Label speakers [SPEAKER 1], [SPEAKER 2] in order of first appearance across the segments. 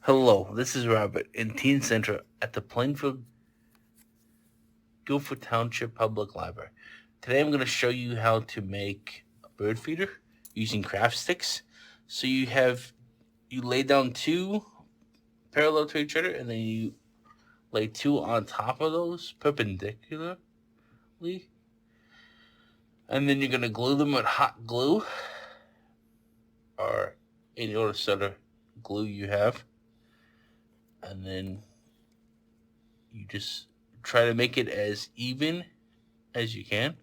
[SPEAKER 1] Hello, this is Robert in Teen Center at the Plainfield Guilford Township Public Library. Today I'm going to show you how to make a bird feeder using craft sticks. So you lay down two parallel to each other, and then you lay two on top of those perpendicularly, and then you're going to glue them with hot glue or any other sort of glue you have, and then you just try to make it as even as you can.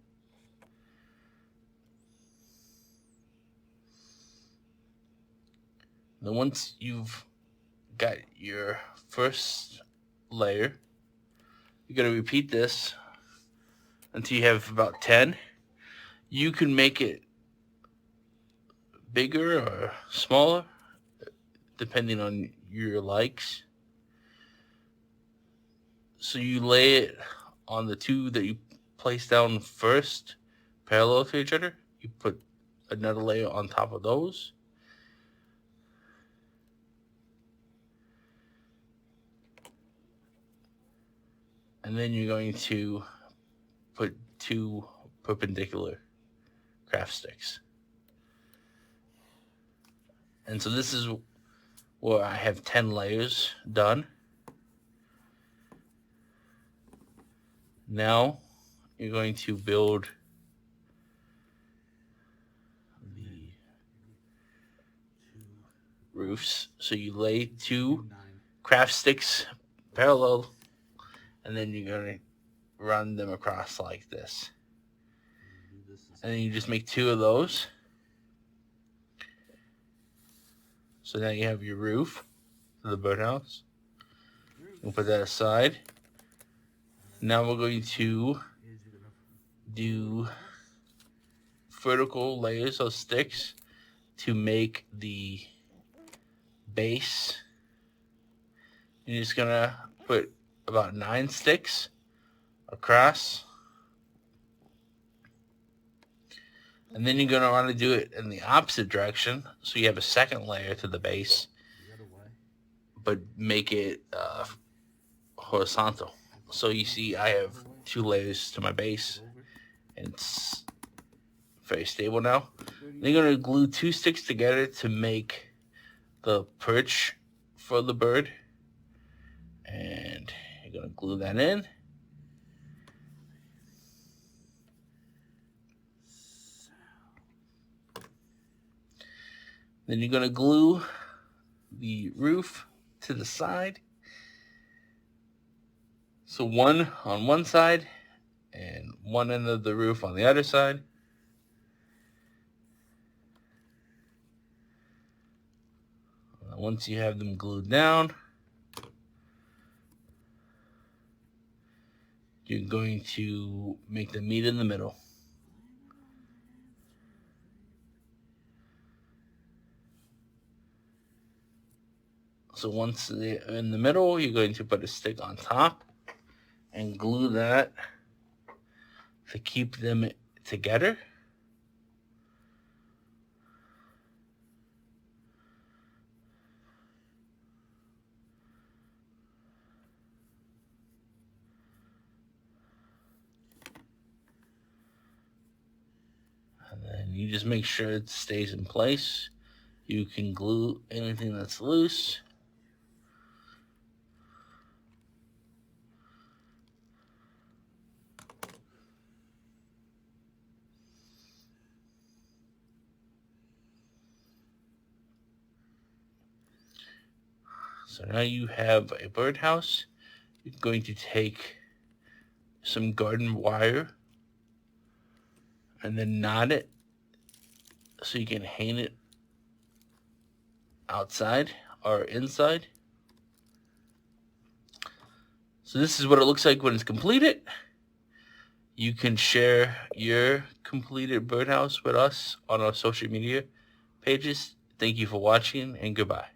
[SPEAKER 1] Then once you've got your first layer, you're going to repeat this until you have about 10. You can make it bigger or smaller depending on your likes. So you lay it on the two that you place down first, parallel to each other. You put another layer on top of those. And then you're going to put two perpendicular craft sticks. And so this is where I have 10 layers done. Now you're going to build the roofs. So you lay two craft sticks parallel, and then you're going to run them across like this. And then you just make two of those. So now you have your roof for the birdhouse. We'll put that aside. Now we're going to do vertical layers of sticks to make the base. You're just gonna put about 9 sticks across. And then you're going to want to do it in the opposite direction, so you have a second layer to the base, but make it horizontal. So you see I have 2 layers to my base, and it's very stable now. Then you're going to glue 2 sticks together to make the perch for the bird, and you're going to glue that in. Then you're going to glue the roof to the side. So one on one side and one end of the roof on the other side. Once you have them glued down, you're going to make them meet in the middle. So once they're in the middle, you're going to put a stick on top and glue that to keep them together. And then you just make sure it stays in place. You can glue anything that's loose. So now you have a birdhouse. You're going to take some garden wire and then knot it so you can hang it outside or inside. So this is what it looks like when it's completed. You can share your completed birdhouse with us on our social media pages. Thank you for watching, and goodbye.